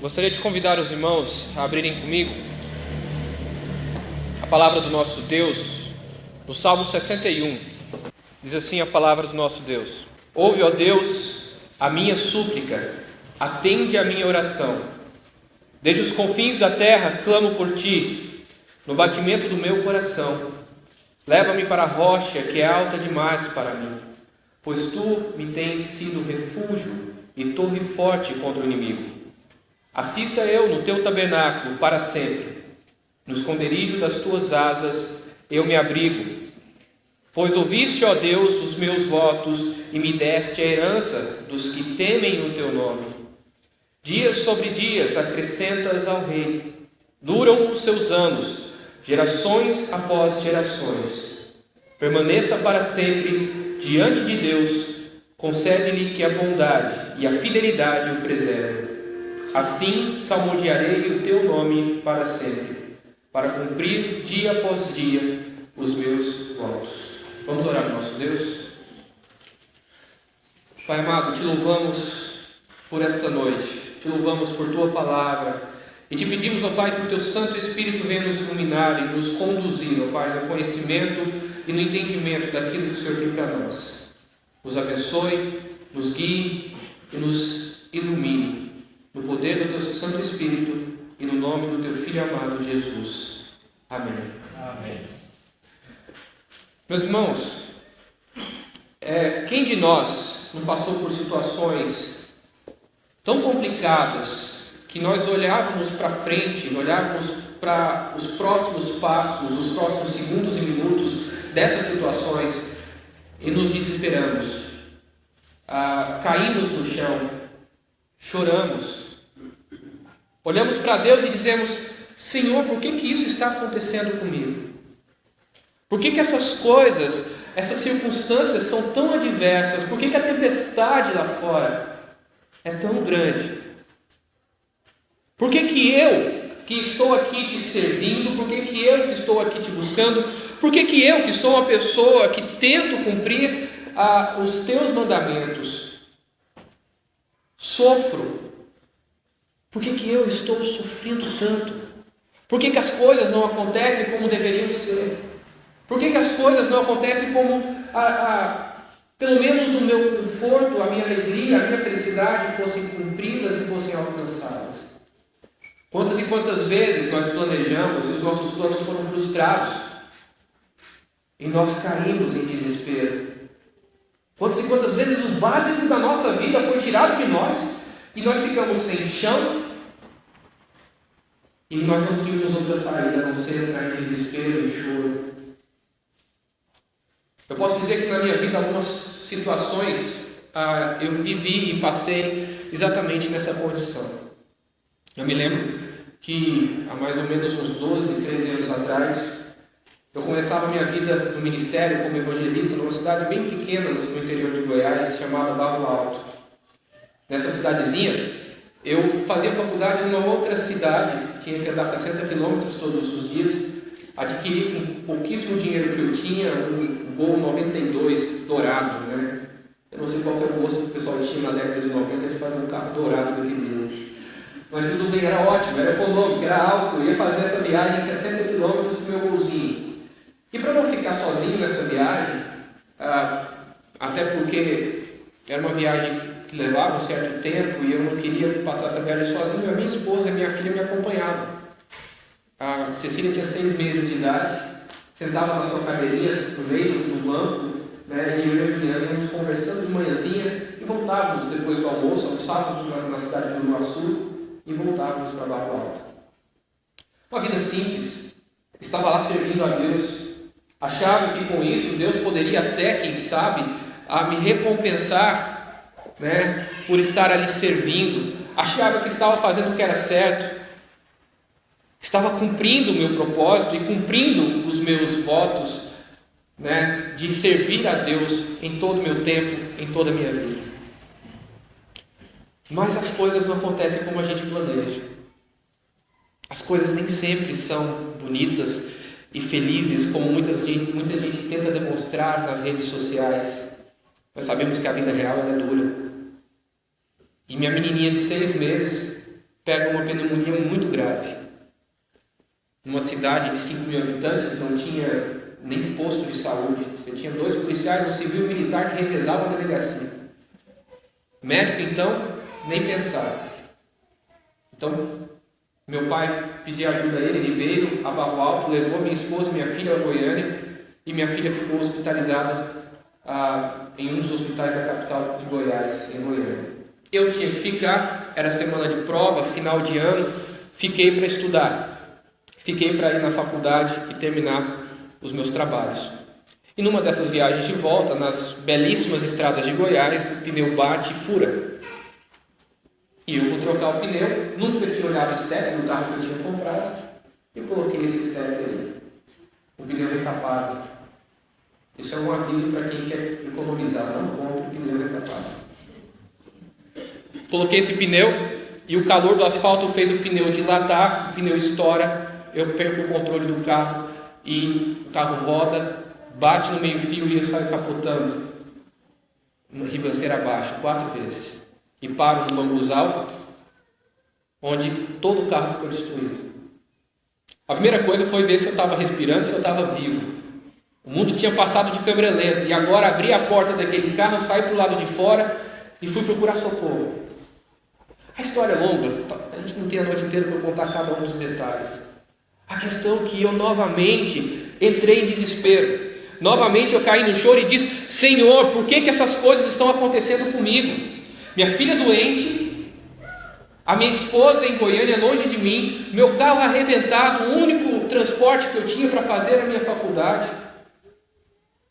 Gostaria de convidar os irmãos a abrirem comigo a palavra do nosso Deus no Salmo 61. Diz assim a palavra do nosso Deus: Ouve, ó Deus, a minha súplica, atende a minha oração. Desde os confins da terra clamo por ti, no batimento do meu coração. Leva-me para a rocha que é alta demais para mim, pois tu me tens sido refúgio e torre forte contra o inimigo. Assista eu no teu tabernáculo para sempre. No esconderijo das tuas asas eu me abrigo. Pois ouviste, ó Deus, os meus votos e me deste a herança dos que temem o teu nome. Dias sobre dias acrescentas ao rei. Duram os seus anos, gerações após gerações. Permaneça para sempre diante de Deus. Concede-lhe que a bondade e a fidelidade o preservem. Assim salmodiarei o teu nome para sempre, para cumprir dia após dia os meus votos. Vamos orar ao nosso Deus? Pai amado, te louvamos por esta noite, te louvamos por tua palavra e te pedimos, ó Pai, que o teu Santo Espírito venha nos iluminar e nos conduzir, ó Pai, no conhecimento e no entendimento daquilo que o Senhor tem para nós. Nos abençoe, nos guie e nos ilumine. No poder do teu Santo Espírito e no nome do teu Filho amado Jesus. Amém. Amém. Meus irmãos, quem de nós não passou por situações tão complicadas que nós olhávamos para frente, olhávamos para os próximos passos, os próximos segundos e minutos dessas situações e nos desesperamos, caímos no chão, choramos, olhamos para Deus e dizemos: Senhor, por que isso está acontecendo comigo? Por que essas coisas, essas circunstâncias são tão adversas? Por que a tempestade lá fora é tão grande? Por que eu, que estou aqui te servindo, por que eu que estou aqui te buscando, por que eu, que sou uma pessoa que tento cumprir os teus mandamentos, sofro? Por que eu estou sofrendo tanto? Por que as coisas não acontecem como deveriam ser? Por que as coisas não acontecem como, pelo menos o meu conforto, a minha alegria, a minha felicidade fossem cumpridas e fossem alcançadas? Quantas e quantas vezes nós planejamos e os nossos planos foram frustrados e nós caímos em desespero? Quantas e quantas vezes o básico da nossa vida foi tirado de nós e nós ficamos sem chão e nós não tínhamos outra saída a não ser entrar em desespero e choro? Eu posso dizer que na minha vida algumas situações eu vivi e passei exatamente nessa condição. Eu me lembro que há mais ou menos uns 12, 13 anos atrás, eu começava a minha vida no ministério como evangelista numa cidade bem pequena no interior de Goiás, chamada Barro Alto. Nessa cidadezinha, eu fazia faculdade numa outra cidade, tinha que andar 60 quilômetros todos os dias, adquiri com pouquíssimo dinheiro que eu tinha um Gol 92 dourado, né? Eu não sei qual era o gosto que o pessoal tinha na década de 90 de fazer um carro dourado daquele jeito. Mas tudo bem, era ótimo, era econômico, era alto, eu ia fazer essa viagem em 60 quilômetros com o meu golzinho. E para não ficar sozinho nessa viagem, até porque era uma viagem que levava um certo tempo e eu não queria passar essa viagem sozinho, a minha esposa e a minha filha me acompanhavam. A Cecília tinha 6 meses de idade, sentava na sua cadeirinha no meio do banco, né, e eu e a Juliana íamos conversando de manhãzinha e voltávamos depois do almoço, almoçávamos na cidade de Uruaçu e voltávamos para Barro Alto. Uma vida simples, estava lá servindo a Deus, achava que com isso Deus poderia até, quem sabe, me recompensar, né, por estar ali servindo, achava que estava fazendo o que era certo, estava cumprindo o meu propósito e cumprindo os meus votos, né, de servir a Deus em todo o meu tempo, em toda a minha vida. Mas as coisas não acontecem como a gente planeja. As coisas nem sempre são bonitas e felizes como muita gente tenta demonstrar nas redes sociais. Nós sabemos que a vida real é dura. E minha menininha de 6 meses pega uma pneumonia muito grave. Numa cidade de 5.000 habitantes, não tinha nem posto de saúde. Você tinha 2 policiais, um civil e um militar que revezavam a delegacia. Médico, então, nem pensar. Então, meu pai pediu ajuda a ele, ele veio a Barro Alto, levou minha esposa e minha filha a Goiânia, e minha filha ficou hospitalizada em um dos hospitais da capital de Goiás, em Goiânia. Eu tinha que ficar, era semana de prova, final de ano, fiquei para estudar, fiquei para ir na faculdade e terminar os meus trabalhos. E numa dessas viagens de volta, nas belíssimas estradas de Goiás, o pneu bate e fura. E eu vou trocar o pneu, nunca tinha olhado o step do carro que eu tinha comprado, e coloquei esse step aí, o pneu recapado. Isso é um aviso para quem quer economizar, não compre pneu recapado. Coloquei esse pneu, e o calor do asfalto fez o pneu dilatar, o pneu estoura, eu perco o controle do carro, e o carro roda, bate no meio-fio e eu saio capotando no ribanceira abaixo 4 vezes. E paro no bambuzal, onde todo o carro ficou destruído. A primeira coisa foi ver se eu estava respirando, se eu estava vivo. O mundo tinha passado de câmera lenta, e agora abri a porta daquele carro, saí para o lado de fora e fui procurar socorro. A história é longa, a gente não tem a noite inteira para contar cada um dos detalhes. A questão é que eu novamente entrei em desespero. Novamente eu caí no choro e disse: Senhor, por que essas coisas estão acontecendo comigo? Minha filha doente, a minha esposa em Goiânia longe de mim, meu carro arrebentado, o único transporte que eu tinha para fazer a minha faculdade.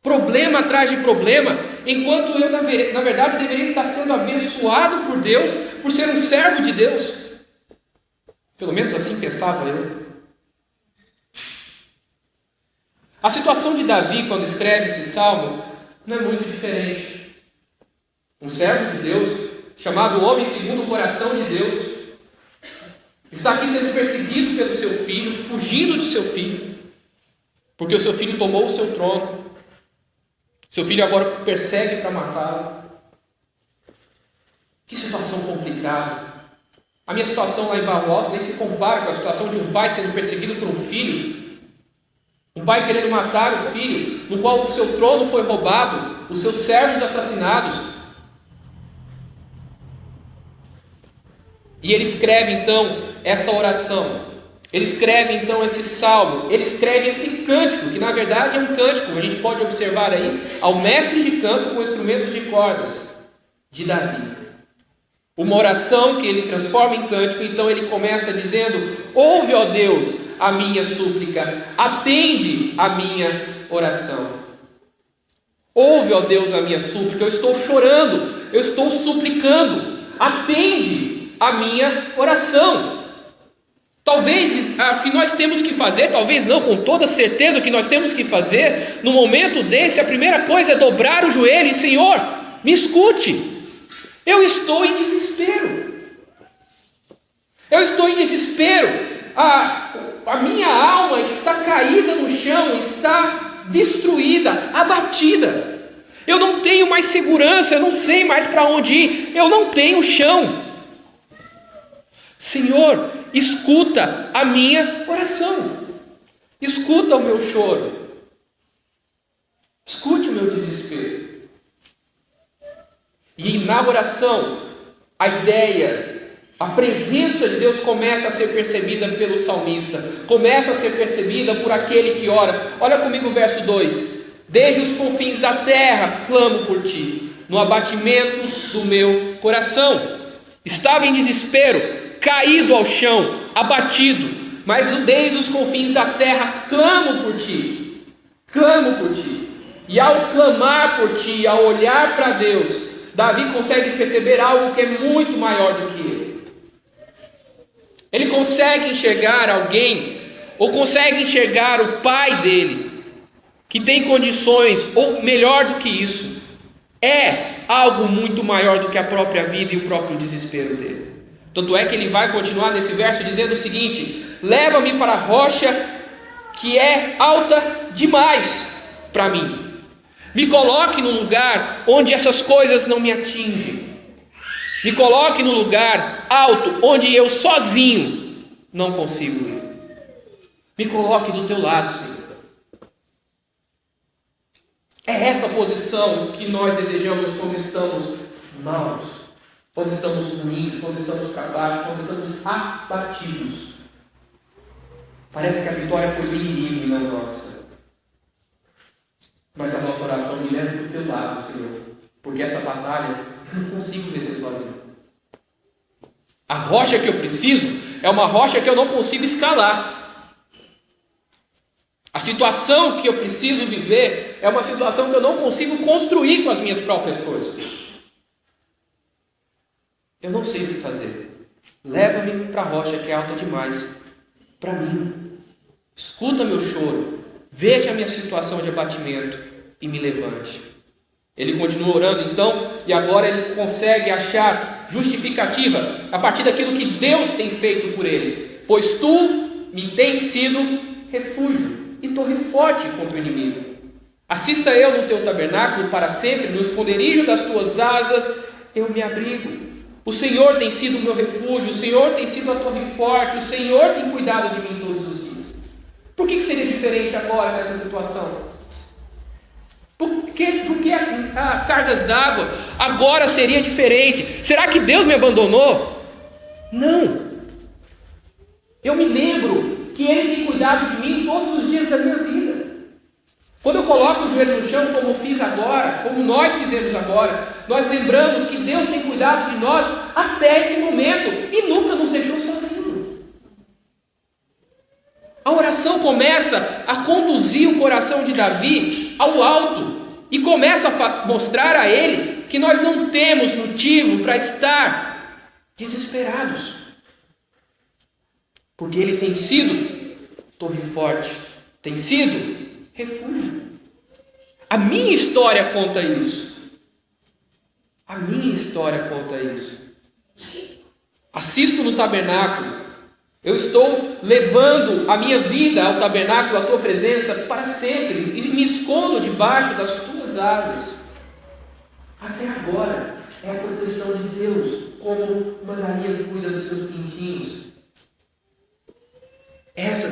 Problema atrás de problema, enquanto eu na verdade deveria estar sendo abençoado por Deus, por ser um servo de Deus. Pelo menos assim pensava eu. A situação de Davi, quando escreve esse salmo, não é muito diferente. Um servo de Deus, chamado homem segundo o coração de Deus, está aqui sendo perseguido pelo seu filho, fugindo de seu filho, porque o seu filho tomou o seu trono. Seu filho agora persegue para matá-lo. Que situação complicada. A minha situação lá em Barro Alto nem se compara com a situação de um pai sendo perseguido por um filho. Um pai querendo matar o filho, no qual o seu trono foi roubado, os seus servos assassinados. E ele escreve então essa oração, ele escreve então esse salmo, ele escreve esse cântico, que na verdade é um cântico, a gente pode observar aí, ao mestre de canto com instrumentos de cordas, de Davi. Uma oração que ele transforma em cântico, então ele começa dizendo: ouve, ó Deus, a minha súplica, atende a minha oração. Ouve, ó Deus, a minha súplica, eu estou chorando, eu estou suplicando, atende a minha oração. Talvez o que nós temos que fazer, talvez não, com toda certeza o que nós temos que fazer, no momento desse, a primeira coisa é dobrar o joelho e: Senhor, me escute, eu estou em desespero, eu estou em desespero, a minha alma está caída no chão, está destruída, abatida, eu não tenho mais segurança, eu não sei mais para onde ir, eu não tenho chão. Senhor, escuta a minha oração, escuta o meu choro, escute o meu desespero. E na oração, a ideia, a presença de Deus começa a ser percebida pelo salmista, começa a ser percebida por aquele que ora. Olha comigo o verso 2: desde os confins da terra clamo por ti, no abatimento do meu coração. Estava em desespero, caído ao chão, abatido, mas desde os confins da terra clamo por ti, e ao clamar por ti, ao olhar para Deus, Davi consegue perceber algo que é muito maior do que ele. Ele consegue enxergar alguém, ou consegue enxergar o pai dele, que tem condições, ou melhor do que isso, é algo muito maior do que a própria vida e o próprio desespero dele. Tanto é que ele vai continuar nesse verso dizendo o seguinte: leva-me para a rocha que é alta demais para mim, me coloque num lugar onde essas coisas não me atingem. Me coloque no lugar alto, onde eu sozinho não consigo ir. Me coloque do teu lado, Senhor. É essa posição que nós desejamos quando estamos maus, quando estamos ruins, quando estamos para baixo, quando estamos abatidos. Parece que a vitória foi do inimigo e não nossa. Mas a nossa oração me leva para o teu lado, Senhor, porque essa batalha eu não consigo vencer sozinho. A rocha que eu preciso é uma rocha que eu não consigo escalar. A situação que eu preciso viver é uma situação que eu não consigo construir com as minhas próprias forças. Eu não sei o que fazer. Leva-me para a rocha que é alta demais para mim. Escuta meu choro. Veja a minha situação de abatimento e me levante. Ele continua orando então, e agora ele consegue achar justificativa a partir daquilo que Deus tem feito por ele. Pois tu me tens sido refúgio e torre forte contra o inimigo. Assista eu no teu tabernáculo para sempre, no esconderijo das tuas asas eu me abrigo. O Senhor tem sido o meu refúgio, o Senhor tem sido a torre forte, o Senhor tem cuidado de mim todos os dias. Por que seria diferente agora nessa situação? Por que a cargas d'água agora seria diferente? Será que Deus me abandonou? Não. Eu me lembro que Ele tem cuidado de mim todos os dias da minha vida. Quando eu coloco o joelho no chão, como fiz agora, como nós fizemos agora, nós lembramos que Deus tem cuidado de nós até esse momento e nunca nos deixou sozinhos. A oração começa a conduzir o coração de Davi ao alto e começa a mostrar a ele que nós não temos motivo para estar desesperados, porque ele tem sido torre forte, tem sido refúgio. A minha história conta isso. A minha história conta isso. Assisto no tabernáculo. Eu estou levando a minha vida ao tabernáculo, à tua presença para sempre, e me escondo debaixo das tuas asas. Até agora é a proteção de Deus, como uma galinha cuida dos seus pintinhos. Esse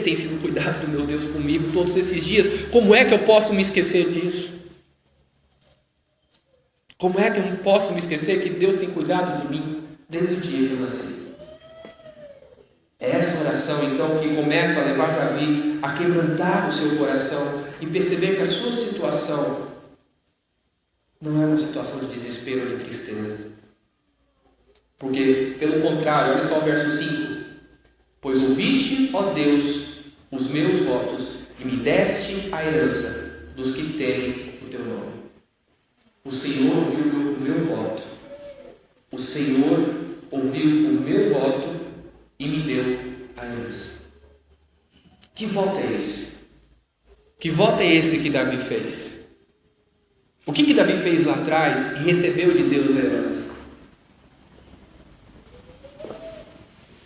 tem sido o cuidado do meu Deus comigo todos esses dias. Como é que eu posso me esquecer disso? Como é que eu posso me esquecer que Deus tem cuidado de mim desde o dia que eu nasci? É essa oração então que começa a levar Davi a quebrantar o seu coração e perceber que a sua situação não é uma situação de desespero ou de tristeza. Porque, pelo contrário, olha só o verso 5. Pois ouviste, ó Deus, os meus votos e me deste a herança dos que temem o teu nome. O Senhor ouviu o meu voto. O Senhor ouviu o meu voto e me deu a herança. Que voto é esse? Que voto é esse que Davi fez? O que Davi fez lá atrás e recebeu de Deus a herança?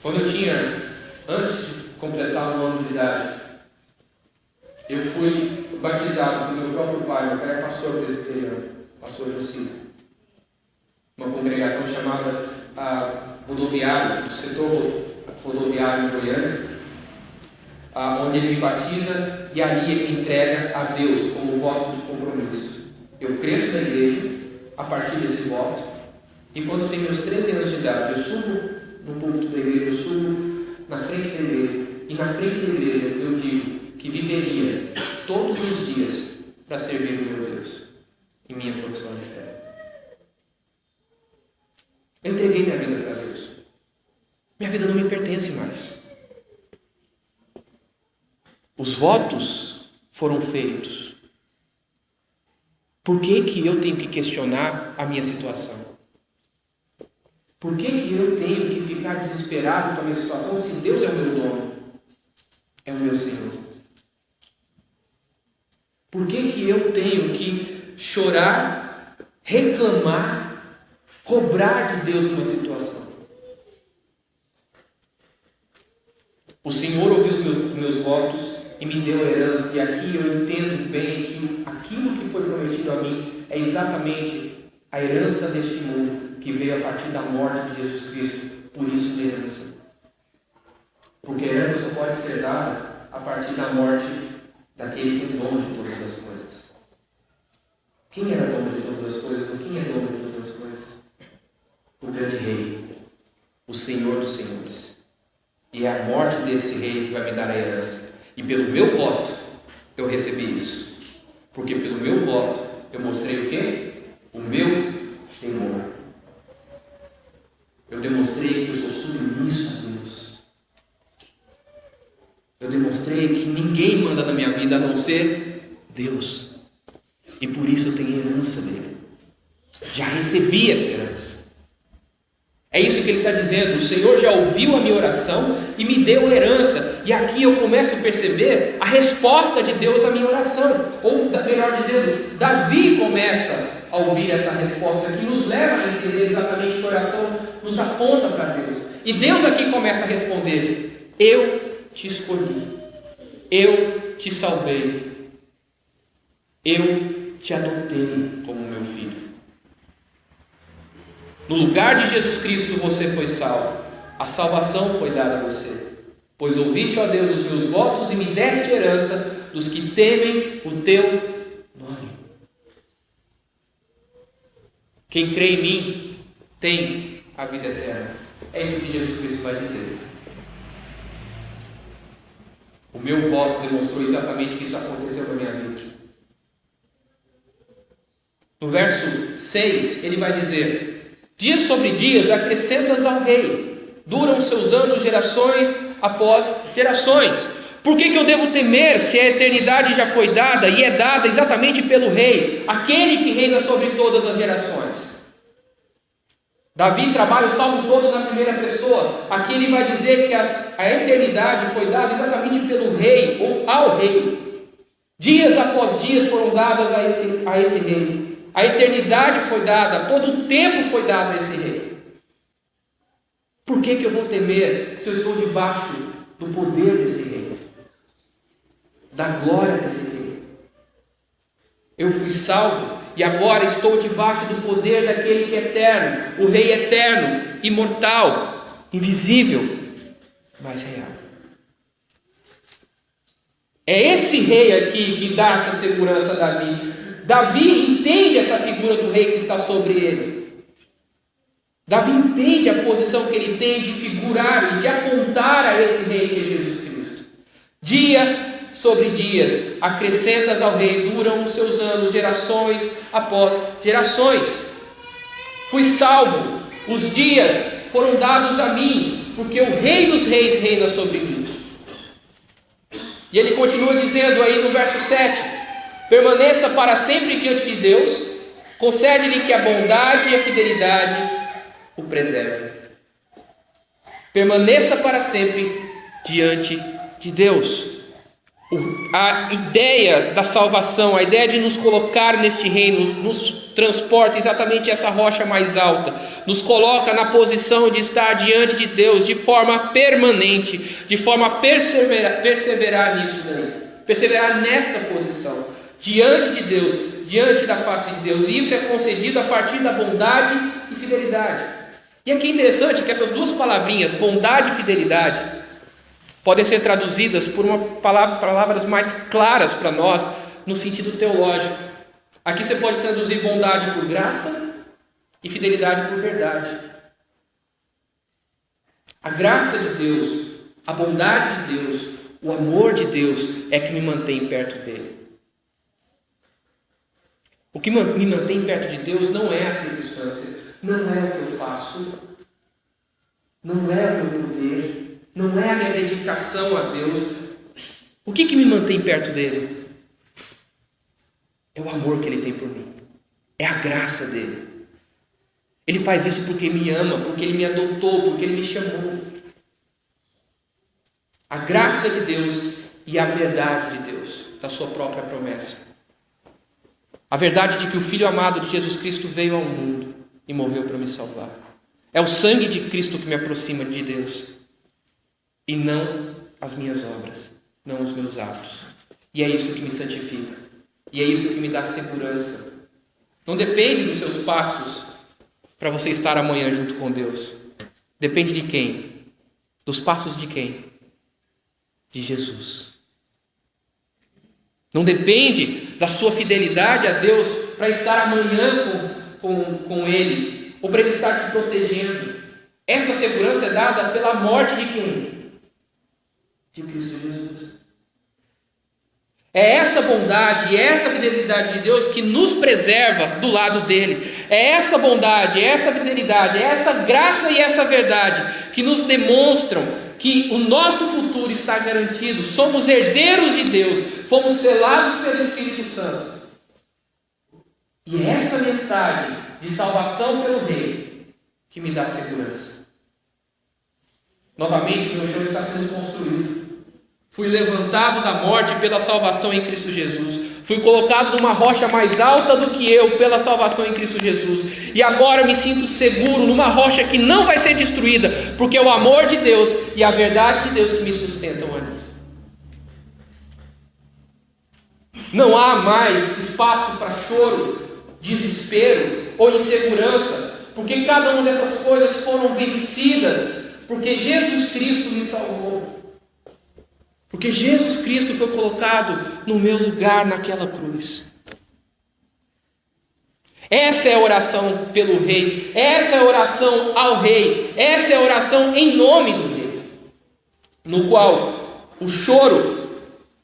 Quando eu tinha, antes de completar um ano de idade, eu fui batizado pelo meu próprio pai. Meu pai é pastor presbiteriano, pastor Josino, uma congregação chamada Rodoviário, do setor rodoviário em Goiânia, onde ele me batiza e ali ele me entrega a Deus como voto de compromisso. Eu cresço na igreja a partir desse voto, e quando eu tenho meus 13 anos de idade, eu subo no púlpito da igreja, eu subo na frente da igreja, e na frente da igreja eu digo que viveria todos os dias para servir o meu Deus em minha profissão de fé. Eu entreguei minha vida para Deus. Minha vida não me pertence mais. Os votos foram feitos. Por que eu tenho que questionar a minha situação? Por que eu tenho que ficar desesperado com a minha situação se Deus é o meu dono? É o meu Senhor. Por que eu tenho que chorar, reclamar, cobrar de Deus uma situação? O Senhor ouviu os meus votos e me deu a herança. E aqui eu entendo bem que aquilo que foi prometido a mim é exatamente a herança deste mundo que veio a partir da morte de Jesus Cristo. Por isso a herança. Porque a herança só pode ser dada a partir da morte daquele que é dono de todas as coisas. Quem era dono de todas as coisas? Ou quem é dono de todas as coisas? O grande rei, o Senhor dos senhores. E é a morte desse rei que vai me dar a herança. E pelo meu voto, eu recebi isso. Porque pelo meu voto, eu mostrei o quê? O meu temor. Eu demonstrei que eu sou submisso a Deus. Eu demonstrei que ninguém manda na minha vida a não ser Deus. E por isso eu tenho herança dele. Já recebi essa herança. É isso que ele está dizendo. O Senhor já ouviu a minha oração e me deu herança. E aqui eu começo a perceber a resposta de Deus à minha oração. Ou melhor dizendo, Davi começa a ouvir essa resposta que nos leva a entender exatamente que a oração nos aponta para Deus. E Deus aqui começa a responder: eu te escolhi, eu te salvei, eu te adotei como meu filho. No lugar de Jesus Cristo você foi salvo. A salvação foi dada a você. Pois ouviste, ó Deus, os meus votos e me deste herança dos que temem o teu nome. Quem crê em mim tem a vida eterna. É isso que Jesus Cristo vai dizer. O meu voto demonstrou exatamente que isso aconteceu na minha vida. No verso 6, ele vai dizer: dias sobre dias acrescentas ao rei, duram seus anos, gerações após gerações. Por que eu devo temer, se a eternidade já foi dada e é dada exatamente pelo rei, aquele que reina sobre todas as gerações? Davi trabalha o salmo todo na primeira pessoa. Aqui ele vai dizer que a eternidade foi dada exatamente pelo rei, ou ao rei. Dias após dias foram dadas a esse rei. A eternidade foi dada, todo o tempo foi dado a esse rei. Por que eu vou temer se eu estou debaixo do poder desse rei? Da glória desse rei. Eu fui salvo e agora estou debaixo do poder daquele que é eterno, o rei eterno, imortal, invisível, mas real. É esse rei aqui que dá essa segurança a Davi. Davi entende essa figura do rei que está sobre ele. Davi entende a posição que ele tem de figurar e de apontar a esse rei que é Jesus Cristo. Dia sobre dias acrescentas ao rei, duram os seus anos, gerações após gerações. Fui salvo, os dias foram dados a mim, porque o rei dos reis reina sobre mim. E ele continua dizendo aí no verso 7: permaneça para sempre diante de Deus, concede-lhe que a bondade e a fidelidade o preservem. Permaneça para sempre diante de Deus. A ideia da salvação, a ideia de nos colocar neste reino, nos transporta exatamente essa rocha mais alta, nos coloca na posição de estar diante de Deus de forma permanente, de forma a perseverar nisso daí, perseverar nesta posição, diante de Deus, diante da face de Deus. E isso é concedido a partir da bondade e fidelidade. E aqui é interessante que essas duas palavrinhas, bondade e fidelidade, podem ser traduzidas por palavras mais claras para nós no sentido teológico. Aqui você pode traduzir bondade por graça e fidelidade por verdade. A graça de Deus, a bondade de Deus, o amor de Deus é que me mantém perto dele. O que me mantém perto de Deus não é a circunstância, não é o que eu faço, não é o meu poder, não é a minha dedicação a Deus. O que me mantém perto dele? É o amor que ele tem por mim. É a graça dele. Ele faz isso porque me ama, porque ele me adotou, porque ele me chamou. A graça de Deus e a verdade de Deus, da sua própria promessa. A verdade de que o Filho amado de Jesus Cristo veio ao mundo e morreu para me salvar. É o sangue de Cristo que me aproxima de Deus. E não as minhas obras, não os meus atos. E é isso que me santifica. E é isso que me dá segurança Não depende dos seus passos para você estar amanhã junto com Deus. Depende de quem? Dos passos de quem? De Jesus. Não depende da sua fidelidade a Deus para estar amanhã com Ele, ou para Ele estar te protegendo. Essa segurança é dada pela morte de quem? De Cristo Jesus. É essa bondade, é essa fidelidade de Deus que nos preserva do lado dele. É essa bondade, é essa fidelidade, é essa graça e essa verdade que nos demonstram que o nosso futuro está garantido. Somos herdeiros de Deus, fomos selados pelo Espírito Santo. E é essa mensagem de salvação pelo Rei que me dá segurança. Novamente, meu chão está sendo construído. Fui levantado da morte pela salvação em Cristo Jesus. Fui colocado numa rocha mais alta do que eu pela salvação em Cristo Jesus. E agora me sinto seguro numa rocha que não vai ser destruída, porque é o amor de Deus e a verdade de Deus que me sustentam ali. Não há mais espaço para choro, desespero ou insegurança, porque cada uma dessas coisas foram vencidas, porque Jesus Cristo me salvou. Porque Jesus Cristo foi colocado no meu lugar naquela cruz. Essa é a oração pelo Rei. Essa é a oração ao Rei. Essa é a oração em nome do Rei. No qual o choro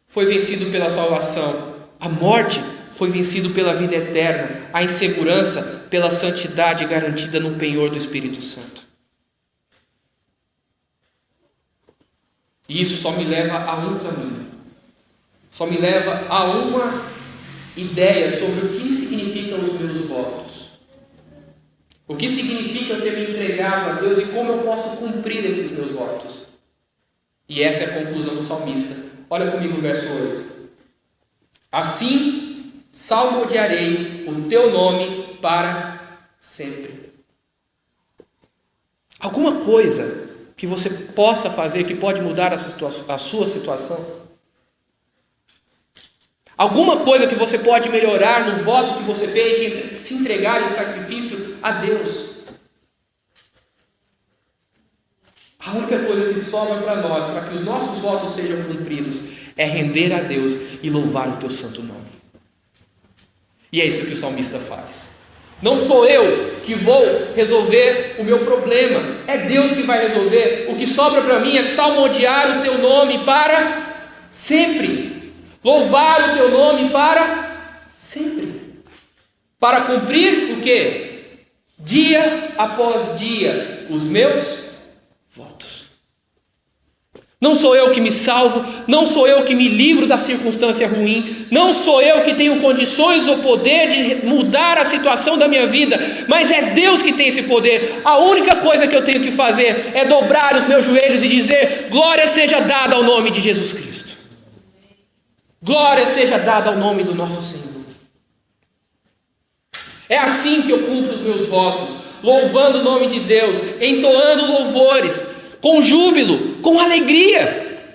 foi vencido pela salvação. A morte foi vencido pela vida eterna. A insegurança pela santidade garantida no penhor do Espírito Santo. E isso só me leva a um caminho, só me leva a uma ideia sobre o que significam os meus votos, o que significa eu ter me entregado a Deus e como eu posso cumprir esses meus votos. E essa é a conclusão do salmista. Olha comigo o verso 8. Assim salmodiarei o teu nome para sempre. Alguma coisa que você possa fazer, que pode mudar a sua situação? Alguma coisa que você pode melhorar no voto que você fez de se entregar em sacrifício a Deus? A única coisa que sobra para nós, para que os nossos votos sejam cumpridos, é render a Deus e louvar o teu santo nome. E é isso que o salmista faz. Não sou eu que vou resolver o meu problema, é Deus que vai resolver. O que sobra para mim é salmodiar o teu nome para sempre, louvar o teu nome para sempre, para cumprir o que? Dia após dia, os meus votos. Não sou eu que me salvo, não sou eu que me livro da circunstância ruim, não sou eu que tenho condições ou poder de mudar a situação da minha vida, mas é Deus que tem esse poder. A única coisa que eu tenho que fazer é dobrar os meus joelhos e dizer: glória seja dada ao nome de Jesus Cristo, glória seja dada ao nome do nosso Senhor. É assim que eu cumpro os meus votos, louvando o nome de Deus, entoando louvores, com júbilo, com alegria.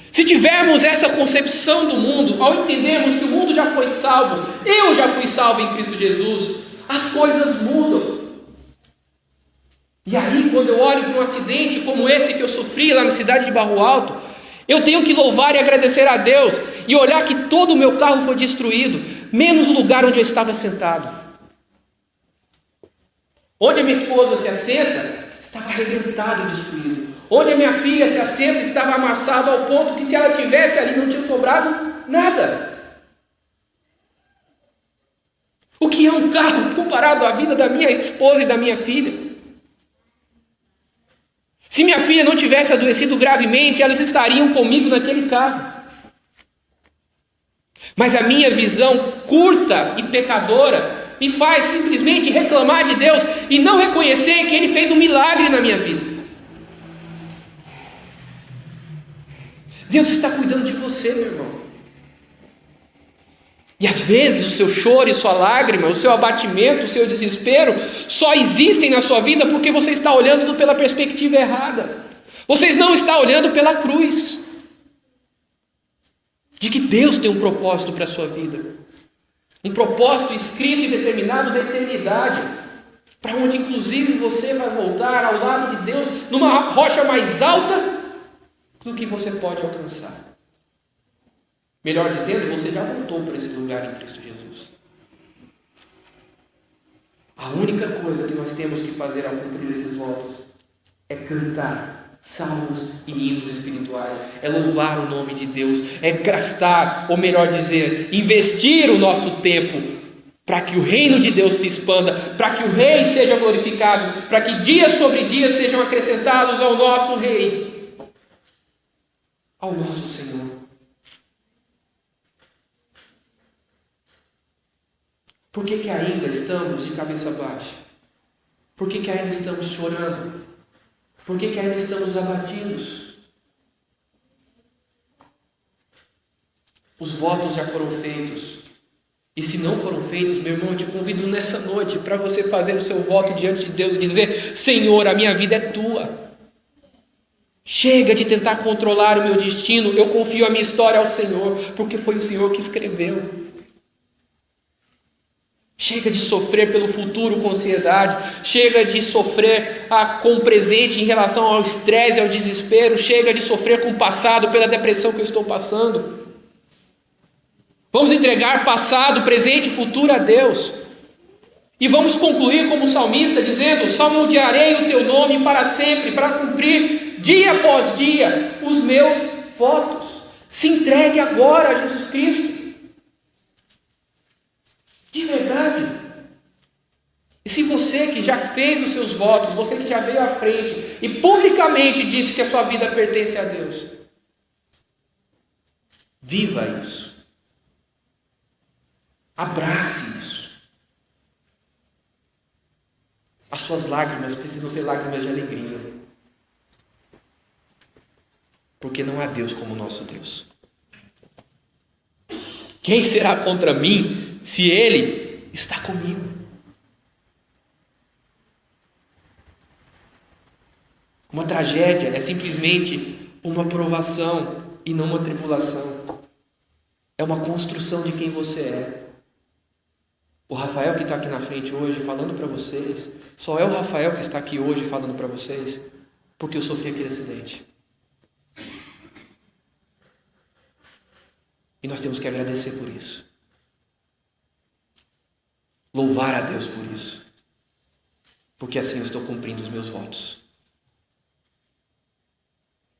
Se tivermos essa concepção do mundo, ao entendermos que o mundo já foi salvo, eu já fui salvo em Cristo Jesus, as coisas mudam. E aí, quando eu olho para um acidente como esse que eu sofri lá na cidade de Barro Alto, eu tenho que louvar e agradecer a Deus e olhar que todo o meu carro foi destruído, menos o lugar onde eu estava sentado. Onde a minha esposa se assenta, estava arrebentado e destruído. Onde a minha filha se assenta, estava amassado ao ponto que se ela tivesse ali não tinha sobrado nada. O que é um carro comparado à vida da minha esposa e da minha filha? Se minha filha não tivesse adoecido gravemente, elas estariam comigo naquele carro. Mas a minha visão curta e pecadora me faz simplesmente reclamar de Deus e não reconhecer que Ele fez um milagre na minha vida. Deus está cuidando de você, meu irmão. E às vezes o seu choro e sua lágrima, o seu abatimento, o seu desespero só existem na sua vida porque você está olhando pela perspectiva errada. Você não está olhando pela cruz, de que Deus tem um propósito para a sua vida. um propósito escrito e determinado da eternidade, para onde inclusive você vai voltar ao lado de Deus, numa rocha mais alta do que você pode alcançar. Melhor dizendo, você já voltou para esse lugar em Cristo Jesus. A única coisa que nós temos que fazer ao cumprir esses votos é cantar salmos e hinos espirituais, é louvar o nome de Deus, é gastar, ou melhor dizer, investir o nosso tempo para que o reino de Deus se expanda, para que o Rei seja glorificado, para que dia sobre dia sejam acrescentados ao nosso Rei, ao nosso Senhor. Por que ainda estamos de cabeça baixa? Por que ainda estamos chorando? Por que ainda estamos abatidos? Os votos já foram feitos. E se não foram feitos, meu irmão, eu te convido nessa noite para você fazer o seu voto diante de Deus e dizer: Senhor, a minha vida é tua. Chega de tentar controlar o meu destino. Eu confio a minha história ao Senhor, porque foi o Senhor que escreveu. Chega de sofrer pelo futuro com ansiedade. Chega de sofrer com o presente em relação ao estresse e ao desespero. Chega de sofrer com o passado pela depressão que eu estou passando. Vamos entregar passado, presente e futuro a Deus. E vamos concluir como salmista dizendo: salmodiarei o teu nome para sempre, para cumprir dia após dia os meus votos. Se entregue agora a Jesus Cristo. De verdade. E se você que já fez os seus votos, você que já veio à frente e publicamente disse que a sua vida pertence a Deus, viva isso. Abrace isso. As suas lágrimas precisam ser lágrimas de alegria, porque não há Deus como o nosso Deus. Quem será contra mim se Ele está comigo? Uma tragédia é simplesmente uma provação e não uma tribulação. É uma construção de quem você é. O Rafael que está aqui na frente hoje falando para vocês, só é o Rafael que está aqui hoje falando para vocês porque eu sofri aquele acidente. E nós temos que agradecer por isso. Louvar a Deus por isso. Porque assim eu estou cumprindo os meus votos.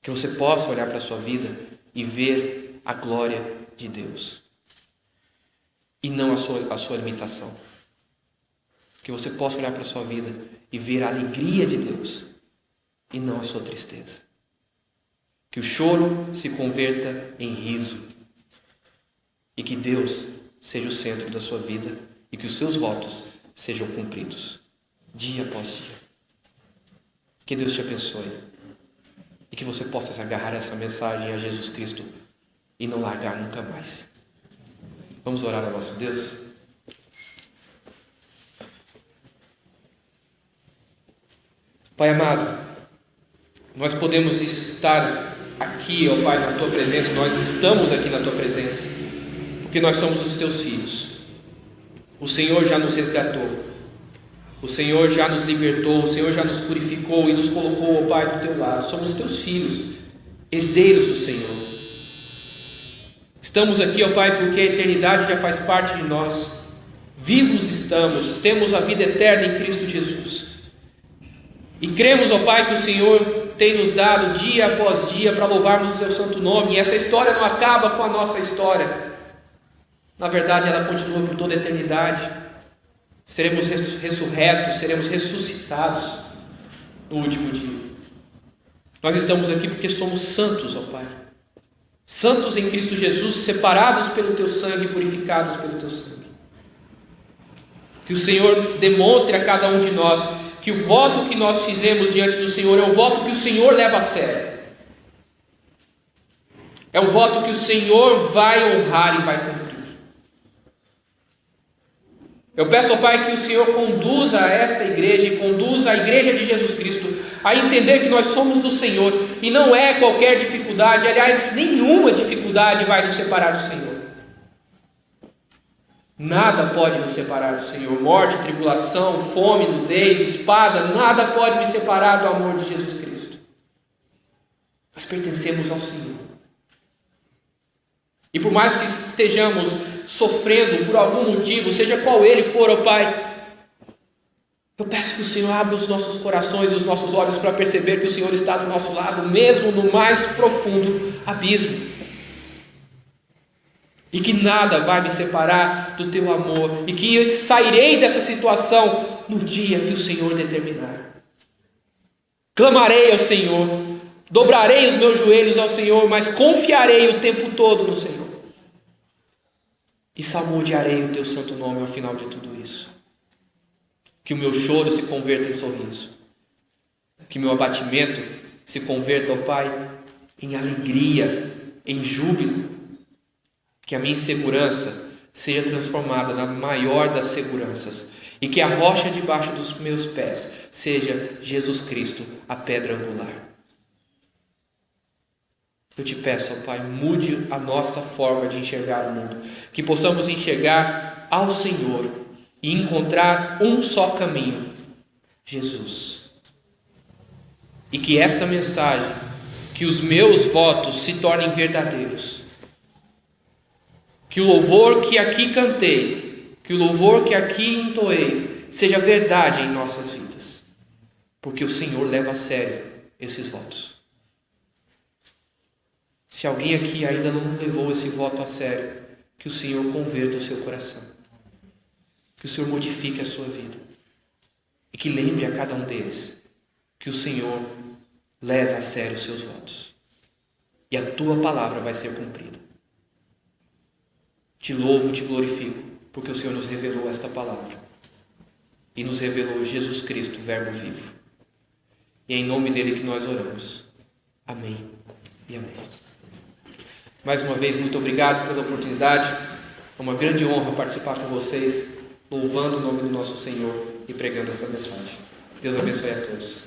Que você possa olhar para a sua vida e ver a glória de Deus. E não a sua limitação. Que você possa olhar para a sua vida e ver a alegria de Deus e não a sua tristeza. Que o choro se converta em riso. E que Deus seja o centro da sua vida e que os seus votos sejam cumpridos, dia após dia. Que Deus te abençoe e que você possa se agarrar a essa mensagem a Jesus Cristo e não largar nunca mais. Vamos orar ao nosso Deus? Pai amado, nós podemos estar aqui, ó Pai, na Tua presença, nós estamos aqui na Tua presença, porque nós somos os Teus filhos. O Senhor já nos resgatou, o Senhor já nos libertou, o Senhor já nos purificou e nos colocou, ó Pai, do Teu lado. Somos Teus filhos, herdeiros do Senhor. Estamos aqui, ó Pai, porque a eternidade já faz parte de nós. Vivos estamos, temos a vida eterna em Cristo Jesus. E cremos, ó Pai, que o Senhor tem nos dado dia após dia para louvarmos o Teu santo nome. E essa história não acaba com a nossa história. Na verdade, ela continua por toda a eternidade. Seremos ressurretos, seremos ressuscitados no último dia. Nós estamos aqui porque somos santos, ó Pai. Santos em Cristo Jesus, separados pelo Teu sangue, purificados pelo Teu sangue. Que o Senhor demonstre a cada um de nós que o voto que nós fizemos diante do Senhor é um voto que o Senhor leva a sério. É um voto que o Senhor vai honrar e vai cumprir. Eu peço ao Pai que o Senhor conduza esta igreja e conduza a igreja de Jesus Cristo a entender que nós somos do Senhor e não é qualquer dificuldade, aliás, nenhuma dificuldade vai nos separar do Senhor. Nada pode nos separar do Senhor. Morte, tribulação, fome, nudez, espada, nada pode me separar do amor de Jesus Cristo. Nós pertencemos ao Senhor. E por mais que estejamos sofrendo por algum motivo, seja qual ele for, ó Pai, eu peço que o Senhor abra os nossos corações e os nossos olhos para perceber que o Senhor está do nosso lado, mesmo no mais profundo abismo. E que nada vai me separar do teu amor, e que eu sairei dessa situação no dia que o Senhor determinar. Clamarei ao Senhor, dobrarei os meus joelhos ao Senhor, mas confiarei o tempo todo no Senhor. E salmodiarei o teu santo nome ao final de tudo isso. Que o meu choro se converta em sorriso. Que meu abatimento se converta, ó Pai, em alegria, em júbilo. Que a minha insegurança seja transformada na maior das seguranças. E que a rocha debaixo dos meus pés seja Jesus Cristo, a pedra angular. Eu te peço, ó Pai, mude a nossa forma de enxergar o mundo. Que possamos enxergar ao Senhor e encontrar um só caminho, Jesus. E que esta mensagem, que os meus votos se tornem verdadeiros. Que o louvor que aqui cantei, que o louvor que aqui entoei, seja verdade em nossas vidas. Porque o Senhor leva a sério esses votos. Se alguém aqui ainda não levou esse voto a sério, que o Senhor converta o seu coração. Que o Senhor modifique a sua vida. E que lembre a cada um deles que o Senhor leva a sério os seus votos. E a tua palavra vai ser cumprida. Te louvo, te glorifico, porque o Senhor nos revelou esta palavra. E nos revelou Jesus Cristo, Verbo vivo. E é em nome dele que nós oramos. Amém e amém. Mais uma vez, muito obrigado pela oportunidade. É uma grande honra participar com vocês, louvando o nome do nosso Senhor e pregando essa mensagem. Deus abençoe a todos.